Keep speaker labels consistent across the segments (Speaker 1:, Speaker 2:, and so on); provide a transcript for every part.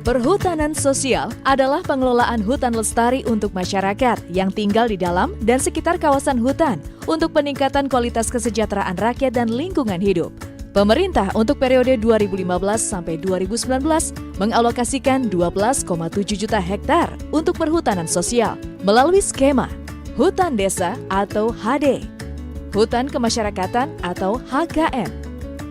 Speaker 1: Perhutanan sosial adalah pengelolaan hutan lestari untuk masyarakat yang tinggal di dalam dan sekitar kawasan hutan untuk peningkatan kualitas kesejahteraan rakyat dan lingkungan hidup. Pemerintah untuk periode 2015 sampai 2019 mengalokasikan 12,7 juta hektar untuk perhutanan sosial melalui skema Hutan Desa atau HD, Hutan Kemasyarakatan atau HKM,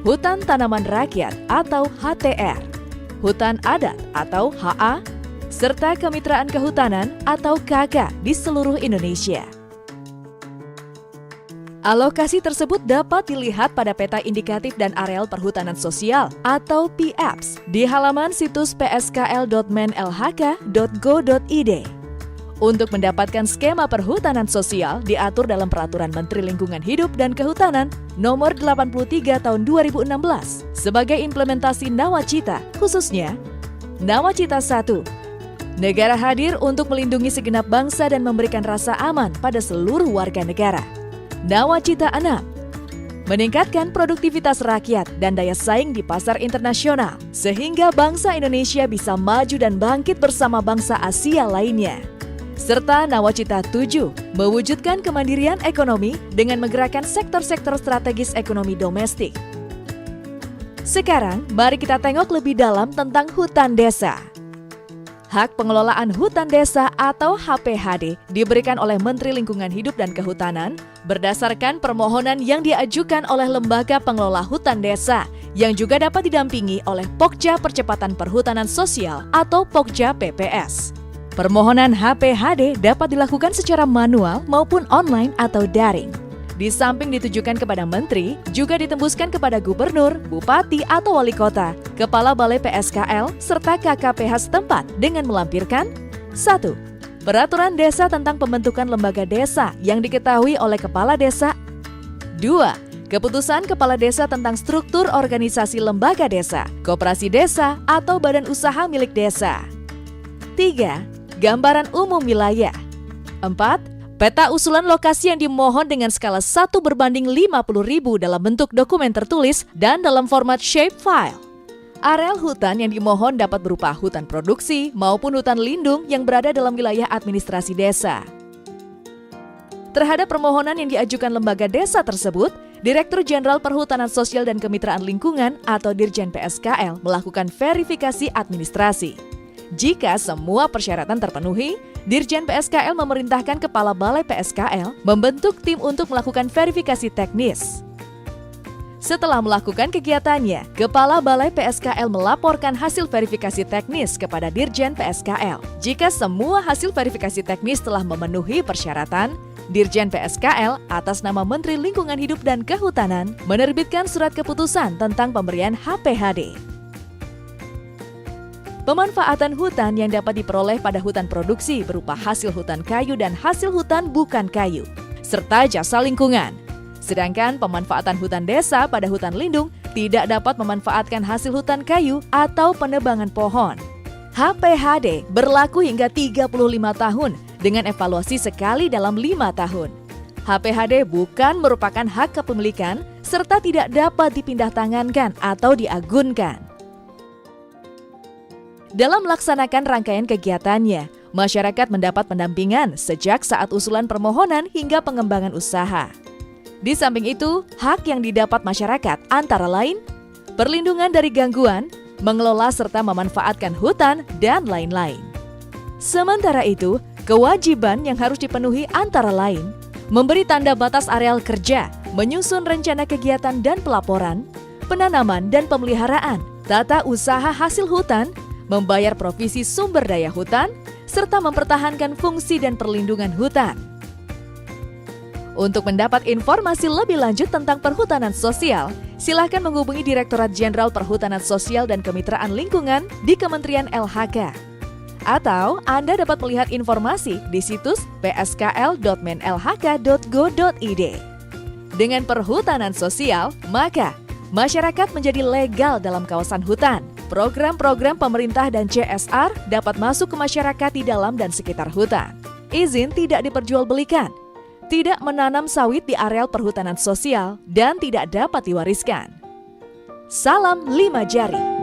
Speaker 1: Hutan Tanaman Rakyat atau HTR, Hutan Adat atau HA, serta Kemitraan Kehutanan atau KK di seluruh Indonesia. Alokasi tersebut dapat dilihat pada peta indikatif dan areal perhutanan sosial atau PAPS di halaman situs pskl.menlhk.go.id. Untuk mendapatkan skema perhutanan sosial diatur dalam Peraturan Menteri Lingkungan Hidup dan Kehutanan Nomor 83 Tahun 2016 sebagai implementasi Nawacita, khususnya Nawacita 1. Negara hadir untuk melindungi segenap bangsa dan memberikan rasa aman pada seluruh warga negara. Nawacita 6. Meningkatkan produktivitas rakyat dan daya saing di pasar internasional sehingga bangsa Indonesia bisa maju dan bangkit bersama bangsa Asia lainnya. Serta Nawacita 7, mewujudkan kemandirian ekonomi dengan menggerakkan sektor-sektor strategis ekonomi domestik. Sekarang, mari kita tengok lebih dalam tentang hutan desa. Hak pengelolaan hutan desa atau HPHD diberikan oleh Menteri Lingkungan Hidup dan Kehutanan berdasarkan permohonan yang diajukan oleh Lembaga Pengelola Hutan Desa yang juga dapat didampingi oleh Pokja Percepatan Perhutanan Sosial atau Pokja PPS. Permohonan HPHD dapat dilakukan secara manual maupun online atau daring. Di samping ditujukan kepada menteri, juga ditembuskan kepada gubernur, bupati atau wali kota, kepala balai PSKL, serta KKPH setempat dengan melampirkan 1. Peraturan desa tentang pembentukan lembaga desa yang diketahui oleh kepala desa. 2. Keputusan kepala desa tentang struktur organisasi lembaga desa, koperasi desa, atau badan usaha milik desa. 3. Gambaran umum wilayah. 4. Peta usulan lokasi yang dimohon dengan skala 1:50.000 dalam bentuk dokumen tertulis dan dalam format shapefile. Areal hutan yang dimohon dapat berupa hutan produksi maupun hutan lindung yang berada dalam wilayah administrasi desa. Terhadap permohonan yang diajukan lembaga desa tersebut, Direktur Jenderal Perhutanan Sosial dan Kemitraan Lingkungan atau Dirjen PSKL melakukan verifikasi administrasi. Jika semua persyaratan terpenuhi, Dirjen PSKL memerintahkan Kepala Balai PSKL membentuk tim untuk melakukan verifikasi teknis. Setelah melakukan kegiatannya, Kepala Balai PSKL melaporkan hasil verifikasi teknis kepada Dirjen PSKL. Jika semua hasil verifikasi teknis telah memenuhi persyaratan, Dirjen PSKL atas nama Menteri Lingkungan Hidup dan Kehutanan menerbitkan surat keputusan tentang pemberian HPHD. Pemanfaatan hutan yang dapat diperoleh pada hutan produksi berupa hasil hutan kayu dan hasil hutan bukan kayu, serta jasa lingkungan. Sedangkan pemanfaatan hutan desa pada hutan lindung tidak dapat memanfaatkan hasil hutan kayu atau penebangan pohon. HPHD berlaku hingga 35 tahun dengan evaluasi sekali dalam 5 tahun. HPHD bukan merupakan hak kepemilikan serta tidak dapat dipindahtangankan atau diagunkan. Dalam melaksanakan rangkaian kegiatannya, masyarakat mendapat pendampingan sejak saat usulan permohonan hingga pengembangan usaha. Di samping itu, hak yang didapat masyarakat antara lain perlindungan dari gangguan, mengelola serta memanfaatkan hutan, dan lain-lain. Sementara itu, kewajiban yang harus dipenuhi antara lain memberi tanda batas areal kerja, menyusun rencana kegiatan dan pelaporan, penanaman dan pemeliharaan, tata usaha hasil hutan, membayar provisi sumber daya hutan, serta mempertahankan fungsi dan perlindungan hutan. Untuk mendapat informasi lebih lanjut tentang perhutanan sosial, silakan menghubungi Direktorat Jenderal Perhutanan Sosial dan Kemitraan Lingkungan di Kementerian LHK. Atau Anda dapat melihat informasi di situs pskl.menlhk.go.id. Dengan perhutanan sosial, maka masyarakat menjadi legal dalam kawasan hutan. Program-program pemerintah dan CSR dapat masuk ke masyarakat di dalam dan sekitar hutan. Izin tidak diperjualbelikan, tidak menanam sawit di areal perhutanan sosial, dan tidak dapat diwariskan. Salam 5 jari.